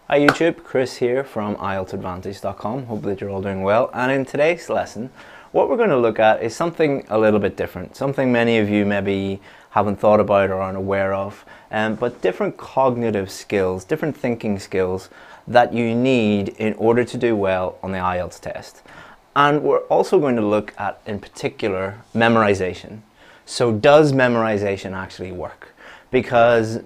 Hi YouTube, Chris here from IELTSadvantage.com. Hope that you're all doing well. And in today's lesson, what we're going to look at is something a little bit different. Something many of you maybe haven't thought about or aren't aware of. But different cognitive skills, different thinking skills that you need in order to do well on the IELTS test. And we're also going to look at, in particular, memorization. So does memorization actually work? Because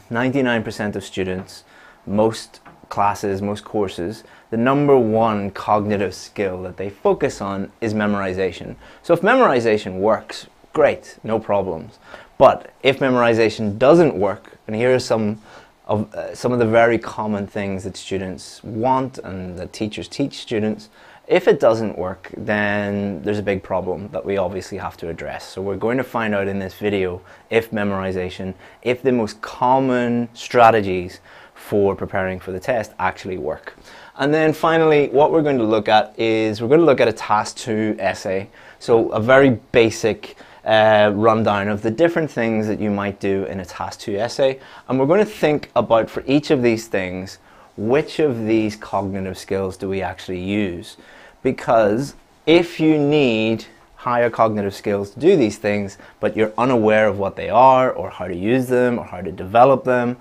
99% of students, most classes, most courses, the number one cognitive skill that they focus on is memorization. So if memorization works, great, no problems. But if memorization doesn't work, and here are some of the very common things that students want and that teachers teach students, if it doesn't work, then there's a big problem that we obviously have to address. So we're going to find out in this video if the most common strategies for preparing for the test actually work. And then finally, what we're going to look at is we're going to look at a task 2 essay. So a very basic rundown of the different things that you might do in a task 2 essay. And we're going to think about, for each of these things, which of these cognitive skills do we actually use? Because if you need higher cognitive skills to do these things, but you're unaware of what they are, or how to use them, or how to develop them,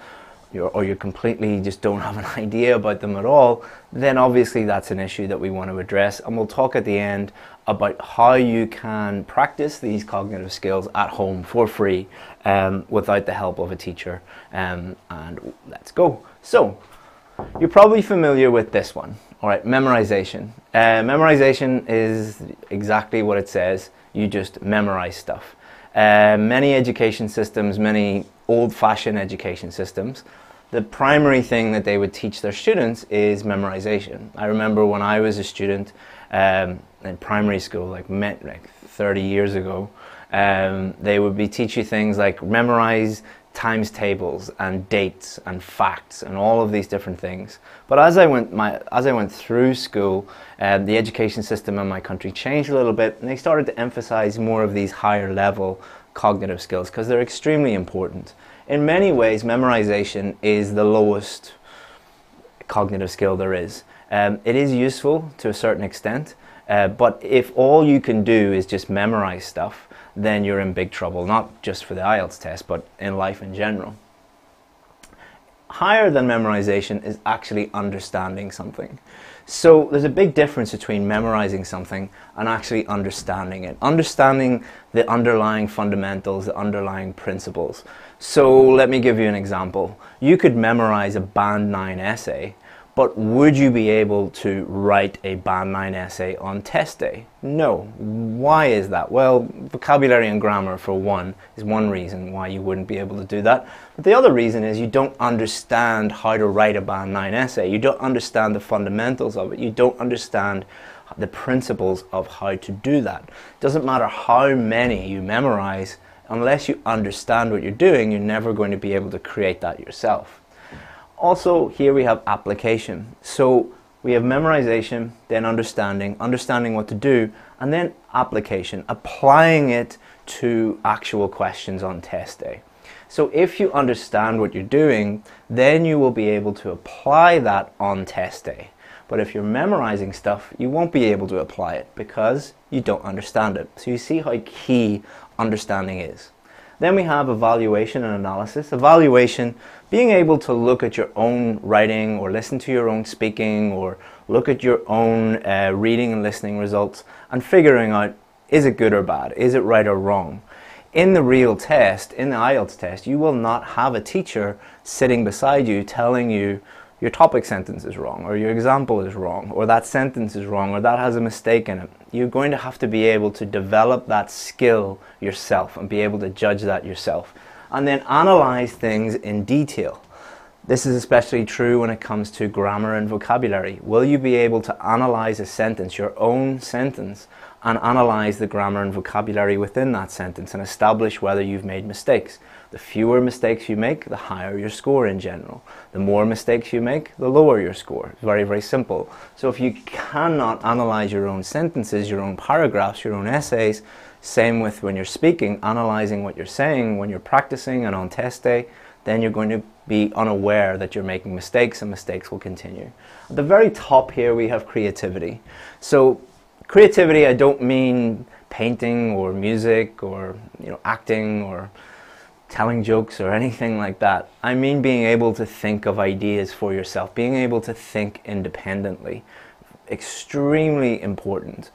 or you completely just don't have an idea about them at all, then obviously that's an issue that we want to address. And we'll talk at the end about how you can practice these cognitive skills at home for free without the help of a teacher. And let's go. So, you're probably familiar with this one. All right, memorization. Memorization is exactly what it says. You just memorize stuff. Many education systems, many old-fashioned education systems, the primary thing that they would teach their students is memorization. I remember when I was a student in primary school, like 30 years ago, they would be teaching things like memorize times tables and dates and facts and all of these different things. But as I went through school, the education system in my country changed a little bit, and they started to emphasize more of these higher level cognitive skills because they're extremely important. In many ways, memorization is the lowest cognitive skill there is. It is useful to a certain extent, but if all you can do is just memorize stuff, then you're in big trouble, not just for the IELTS test, but in life in general. Higher than memorization is actually understanding something. So there's a big difference between memorizing something and actually understanding it. Understanding the underlying fundamentals, the underlying principles. So let me give you an example. You could memorize a Band 9 essay, but would you be able to write a Band 9 essay on test day? No. Why is that? Well, vocabulary and grammar, for one, is one reason why you wouldn't be able to do that. But the other reason is you don't understand how to write a Band 9 essay. You don't understand the fundamentals of it. You don't understand the principles of how to do that. It doesn't matter how many you memorize, unless you understand what you're doing, you're never going to be able to create that yourself. Also, here we have application. So we have memorization, then understanding what to do, and then application, applying it to actual questions on test day. So if you understand what you're doing, then you will be able to apply that on test day. But if you're memorizing stuff, you won't be able to apply it because you don't understand it. So you see how key understanding is. Then we have evaluation and analysis. Evaluation, being able to look at your own writing or listen to your own speaking or look at your own reading and listening results and figuring out, is it good or bad? Is it right or wrong? In the real test, in the IELTS test, you will not have a teacher sitting beside you telling you your topic sentence is wrong, or your example is wrong, or that sentence is wrong, or that has a mistake in it. You're going to have to be able to develop that skill yourself and be able to judge that yourself. And then analyze things in detail. This is especially true when it comes to grammar and vocabulary. Will you be able to analyze a sentence, your own sentence, and analyze the grammar and vocabulary within that sentence and establish whether you've made mistakes? The fewer mistakes you make, the higher your score in general. The more mistakes you make, the lower your score. It's very, very simple. So if you cannot analyze your own sentences, your own paragraphs, your own essays, same with when you're speaking, analyzing what you're saying when you're practicing and on test day, then you're going to be unaware that you're making mistakes, and mistakes will continue. At the very top here we have creativity. So creativity, I don't mean painting or music or acting or telling jokes or anything like that. I mean being able to think of ideas for yourself, being able to think independently. Extremely important.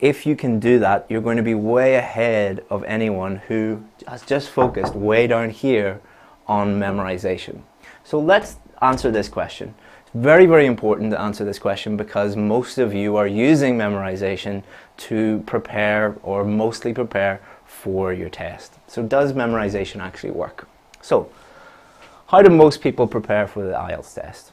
If you can do that, you're going to be way ahead of anyone who has just focused way down here on memorization. So let's answer this question. It's very, very important to answer this question because most of you are using memorization to prepare, or mostly prepare, for your test. So does memorization actually work? So how do most people prepare for the IELTS test?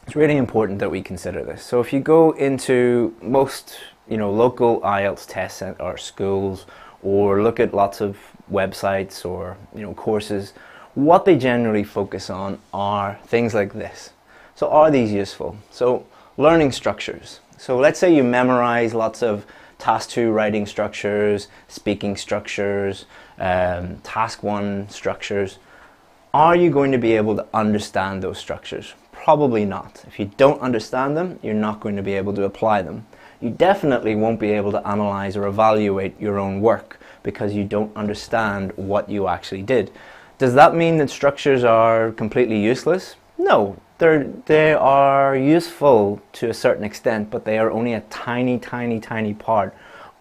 It's really important that we consider this. So if you go into most local IELTS test or schools, or look at lots of websites or courses, what they generally focus on are things like this. So are these useful? So learning structures. So let's say you memorize lots of task 2 writing structures, speaking structures, task 1 structures. Are you going to be able to understand those structures? Probably not. If you don't understand them, you're not going to be able to apply them. You definitely won't be able to analyze or evaluate your own work because you don't understand what you actually did. Does that mean that structures are completely useless? No, they are useful to a certain extent, but they are only a tiny, tiny, tiny part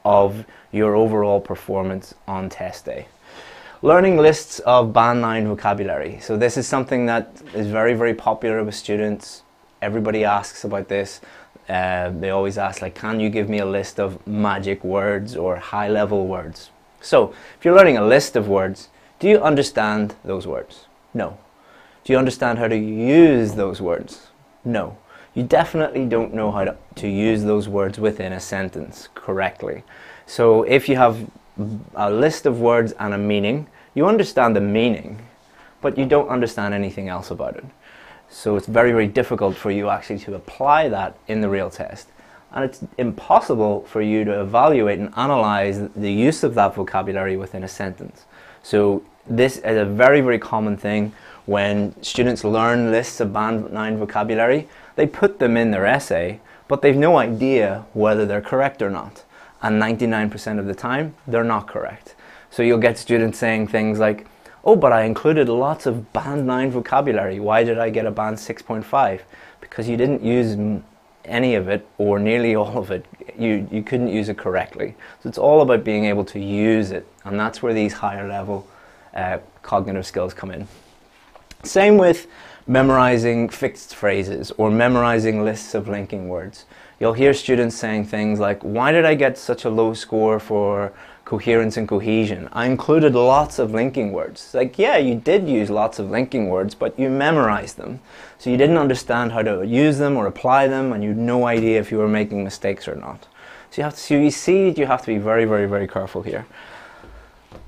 of your overall performance on test day. Learning lists of Band 9 vocabulary. So this is something that is very, very popular with students. Everybody asks about this. They always ask, like, can you give me a list of magic words or high-level words? So if you're learning a list of words, do you understand those words? No. Do you understand how to use those words? No. You definitely don't know how to use those words within a sentence correctly. So if you have a list of words and a meaning, you understand the meaning, but you don't understand anything else about it. So it's very, very difficult for you actually to apply that in the real test. And it's impossible for you to evaluate and analyze the use of that vocabulary within a sentence. So this is a very, very common thing when students learn lists of Band 9 vocabulary. They put them in their essay, but they've no idea whether they're correct or not. And 99% of the time, they're not correct. So you'll get students saying things like, oh, but I included lots of Band 9 vocabulary. Why did I get a Band 6.5? Because you didn't use any of it, or nearly all of it. You couldn't use it correctly. So it's all about being able to use it, and that's where these higher level cognitive skills come in. Same with memorizing fixed phrases or memorizing lists of linking words. You'll hear students saying things like, why did I get such a low score for coherence and cohesion? I included lots of linking words. It's like, yeah, you did use lots of linking words, but you memorized them. So you didn't understand how to use them or apply them, and you had no idea if you were making mistakes or not. So you see, you have to be very, very, very careful here.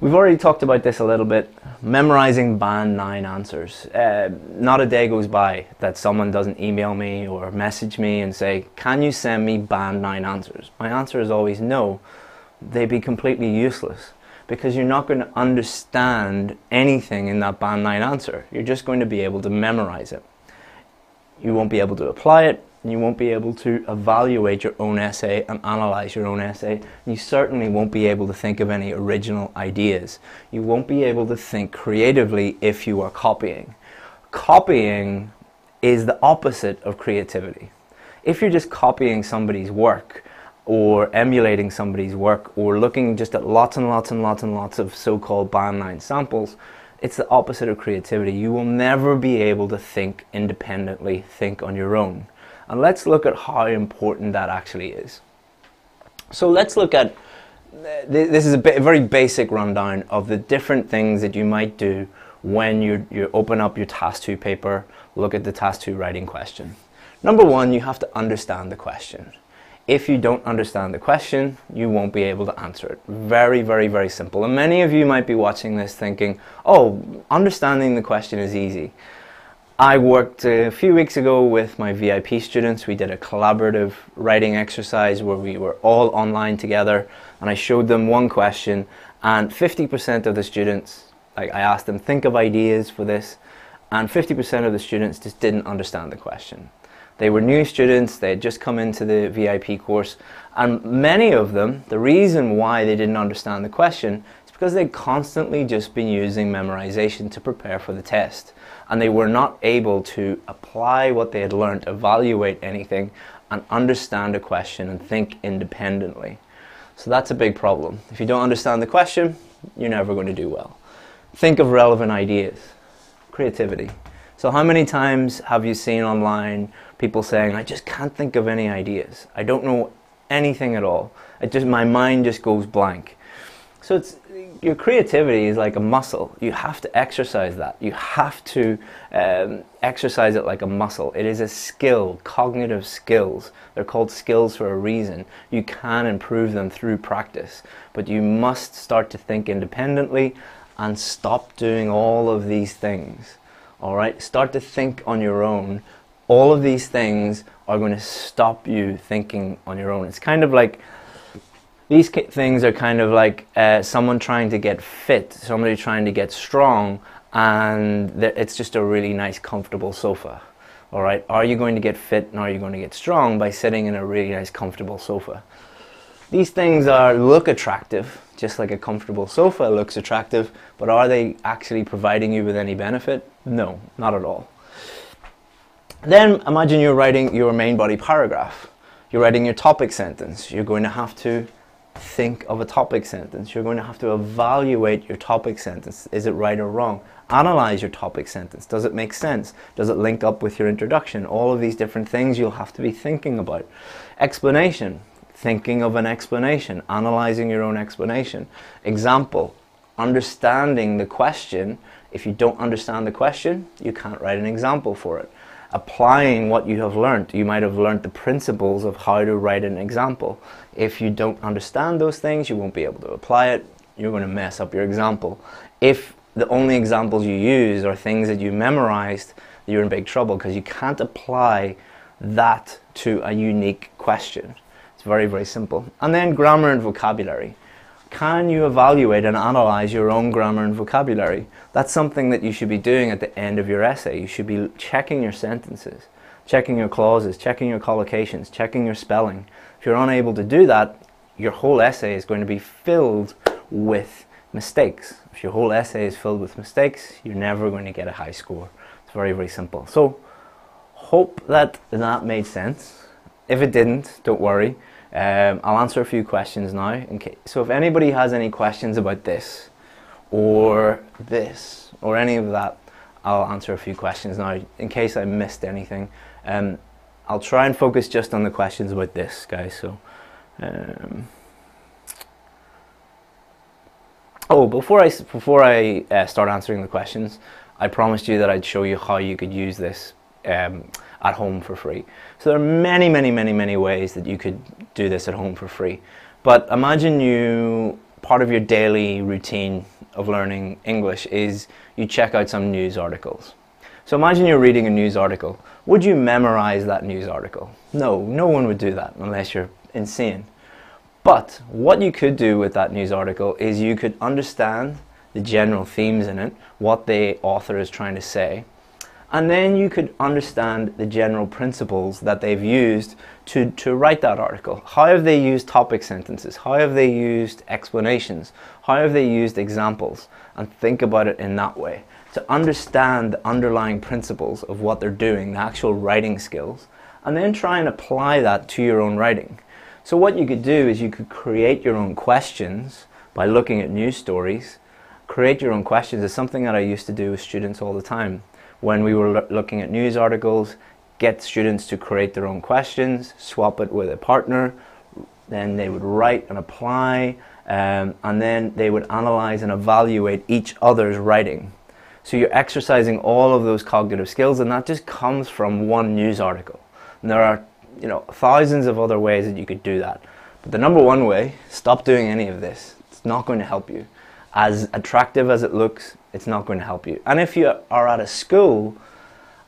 We've already talked about this a little bit. Memorizing Band 9 answers. Not a day goes by that someone doesn't email me or message me and say, can you send me Band 9 answers? My answer is always no. They'd be completely useless because you're not going to understand anything in that Band 9 answer. You're just going to be able to memorize it. You won't be able to apply it. You won't be able to evaluate your own essay and analyze your own essay. You certainly won't be able to think of any original ideas. You won't be able to think creatively if you are copying. Copying is the opposite of creativity. If you're just copying somebody's work or emulating somebody's work or looking just at lots and lots and lots and lots of so-called Band 9 samples, it's the opposite of creativity. You will never be able to think independently, think on your own. And let's look at how important that actually is. So let's look at, this is a very basic rundown of the different things that you might do when you open up your Task 2 paper, look at the Task 2 writing question. Number one, you have to understand the question. If you don't understand the question, you won't be able to answer it. Very, very, very simple. And many of you might be watching this thinking, oh, understanding the question is easy. I worked a few weeks ago with my VIP students. We did a collaborative writing exercise where we were all online together, and I showed them one question, and 50% of the students, I asked them, think of ideas for this, and 50% of the students just didn't understand the question. They were new students, they had just come into the VIP course, and many of them, the reason why they didn't understand the question is because they'd constantly just been using memorization to prepare for the test, and they were not able to apply what they had learned, evaluate anything, and understand a question and think independently. So that's a big problem. If you don't understand the question, you're never going to do well. Think of relevant ideas. Creativity. So how many times have you seen online people saying, I just can't think of any ideas. I don't know anything at all. My mind just goes blank. So your creativity is like a muscle. You have to exercise that. You have to exercise it like a muscle. It is a skill, cognitive skills. They're called skills for a reason. You can improve them through practice, but you must start to think independently and stop doing all of these things. All right, start to think on your own. All of these things are going to stop you thinking on your own. It's kind of like, these things are kind of like someone trying to get fit, somebody trying to get strong, and it's just a really nice, comfortable sofa. All right, are you going to get fit and are you going to get strong by sitting in a really nice, comfortable sofa? These things look attractive, just like a comfortable sofa looks attractive, but are they actually providing you with any benefit? No, not at all. Then imagine you're writing your main body paragraph. You're writing your topic sentence. You're going to have to think of a topic sentence. You're going to have to evaluate your topic sentence. Is it right or wrong? Analyze your topic sentence. Does it make sense? Does it link up with your introduction? All of these different things you'll have to be thinking about. Explanation. Thinking of an explanation. Analyzing your own explanation. Example. Understanding the question. If you don't understand the question, you can't write an example for it. Applying what you have learned. You might have learned the principles of how to write an example. If you don't understand those things, you won't be able to apply it. You're going to mess up your example. If the only examples you use are things that you memorized, you're in big trouble because you can't apply that to a unique question. It's very, very simple. And then grammar and vocabulary. Can you evaluate and analyze your own grammar and vocabulary? That's something that you should be doing at the end of your essay. You should be checking your sentences, checking your clauses, checking your collocations, checking your spelling. If you're unable to do that, your whole essay is going to be filled with mistakes. If your whole essay is filled with mistakes, you're never going to get a high score. It's very, very simple. So, hope that made sense. If it didn't, don't worry. I'll answer a few questions now. So if anybody has any questions about this, or any of that, I'll answer a few questions now in case I missed anything. I'll try and focus just on the questions about this, guys. So, before I start answering the questions, I promised you that I'd show you how you could use this at home for free. So there are many, many, many, many ways that you could do this at home for free. But imagine part of your daily routine of learning English is you check out some news articles. So imagine you're reading a news article. Would you memorize that news article? No, no one would do that unless you're insane. But what you could do with that news article is you could understand the general themes in it, what the author is trying to say, and then you could understand the general principles that they've used to write that article. How have they used topic sentences? How have they used explanations? How have they used examples? And think about it in that way. To understand the underlying principles of what they're doing, the actual writing skills, and then try and apply that to your own writing. So what you could do is you could create your own questions by looking at news stories. Create your own questions is something that I used to do with students all the time. When we were looking at news articles, get students to create their own questions, swap it with a partner, then they would write and apply, and then they would analyze and evaluate each other's writing. So you're exercising all of those cognitive skills, and that just comes from one news article. And there are, thousands of other ways that you could do that. But the number one way, stop doing any of this. It's not going to help you. As attractive as it looks, it's not going to help you. And if you are at a school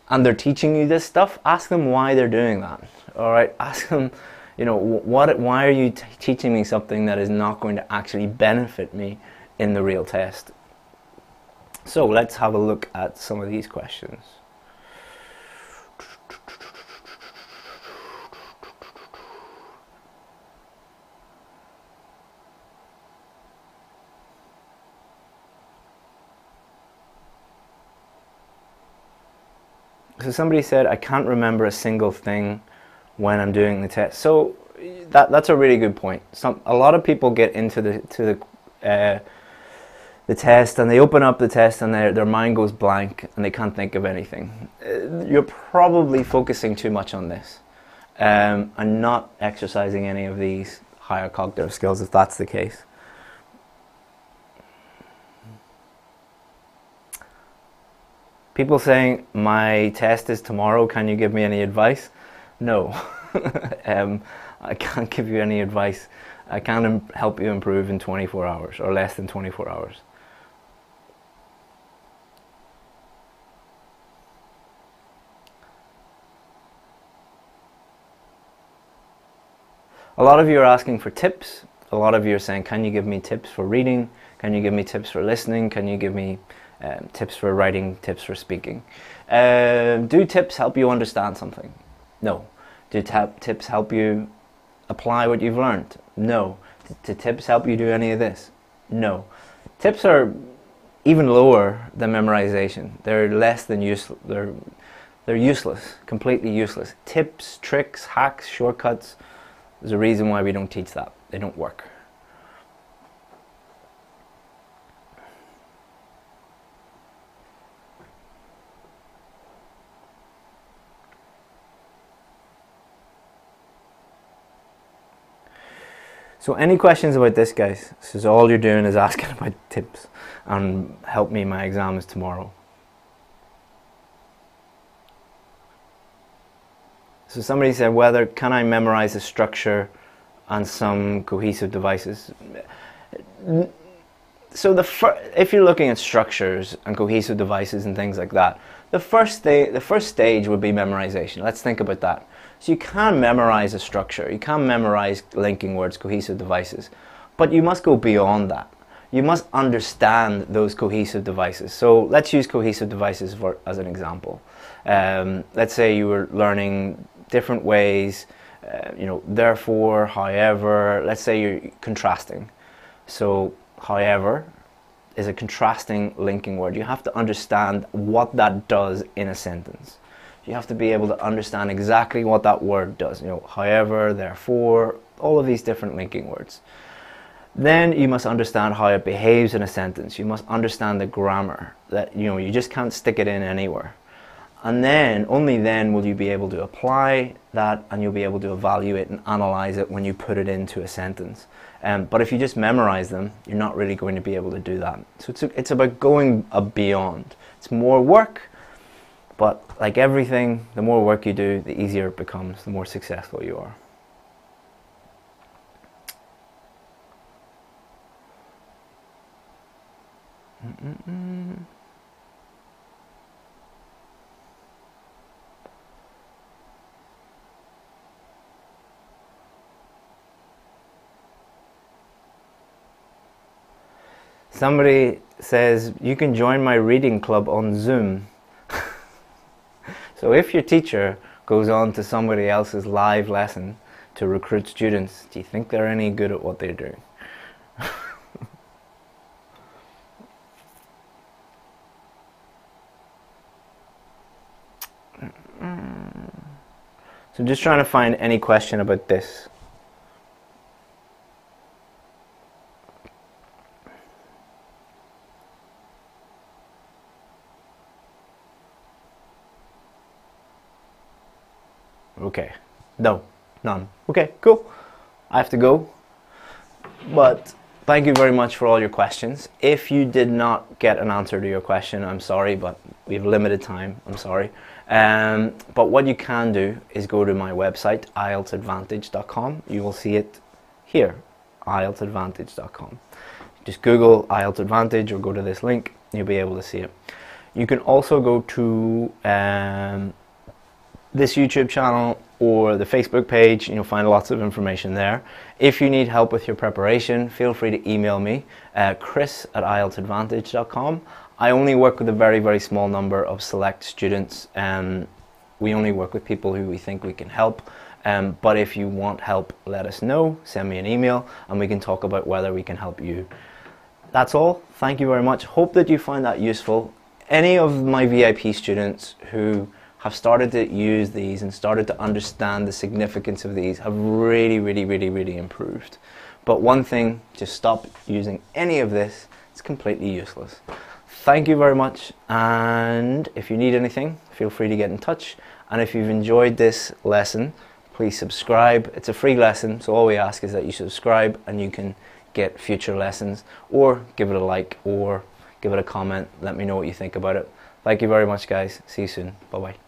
and they're teaching you this stuff, ask them why they're doing that. All right, ask them, why are you teaching me something that is not going to actually benefit me in the real test? So let's have a look at some of these questions. So somebody said, I can't remember a single thing when I'm doing the test. So that's a really good point. A lot of people get into the test, and they open up the test and their mind goes blank and they can't think of anything. You're probably focusing too much on this and not exercising any of these higher cognitive skills if that's the case. People saying, my test is tomorrow, can you give me any advice? No, I can't give you any advice. I can't help you improve in 24 hours or less than 24 hours. A lot of you are asking for tips. A lot of you are saying, can you give me tips for reading? Can you give me tips for listening? Can you give me tips for writing, tips for speaking? Do tips help you understand something? No. Do tips help you apply what you've learned? No. Do tips help you do any of this? No. Tips are even lower than memorization. They're less than useful. They're useless, completely useless. Tips, tricks, hacks, shortcuts. There's a reason why we don't teach that. They don't work. So any questions about this, guys? So all you're doing is asking about tips and help me, my exam is tomorrow. So somebody said, whether can I memorize a structure and some cohesive devices? So if you're looking at structures and cohesive devices and things like that, the first stage would be memorization. Let's think about that. So you can memorize a structure, you can memorize linking words, cohesive devices, but you must go beyond that. You must understand those cohesive devices. So let's use cohesive devices as an example. Let's say you were learning different ways, therefore, however. Let's say you're contrasting. So however is a contrasting linking word. You have to understand what that does in a sentence. You have to be able to understand exactly what that word does. However, therefore, all of these different linking words. Then you must understand how it behaves in a sentence. You must understand the grammar. That you just can't stick it in anywhere. And then, only then will you be able to apply that, and you'll be able to evaluate and analyze it when you put it into a sentence. But if you just memorize them, you're not really going to be able to do that. So it's about going beyond. It's more work, but like everything, the more work you do, the easier it becomes, the more successful you are. Somebody says, you can join my reading club on Zoom. So if your teacher goes on to somebody else's live lesson to recruit students, do you think they're any good at what they're doing? So I'm just trying to find any question about this. Okay, no, none. Okay, cool. I have to go. But thank you very much for all your questions. If you did not get an answer to your question, I'm sorry, but we have limited time. I'm sorry. But what you can do is go to my website, IELTSadvantage.com. You will see it here, IELTSadvantage.com. Just Google IELTS Advantage or go to this link. You'll be able to see it. You can also go to this YouTube channel or the Facebook page. You'll find lots of information there. If you need help with your preparation, feel free to email me, chris@ieltsadvantage.com. I only work with a very, very small number of select students, and we only work with people who we think we can help. But if you want help, let us know, send me an email, and we can talk about whether we can help you. That's all. Thank you very much. Hope that you find that useful. Any of my VIP students who have started to use these and started to understand the significance of these have really improved. But one thing, just stop using any of this. It's completely useless. Thank you very much, and if you need anything, feel free to get in touch. And if you've enjoyed this lesson, please subscribe. It's a free lesson, so all we ask is that you subscribe and you can get future lessons, or give it a like, or give it a comment. Let me know what you think about it. Thank you very much, guys. See you soon. Bye bye.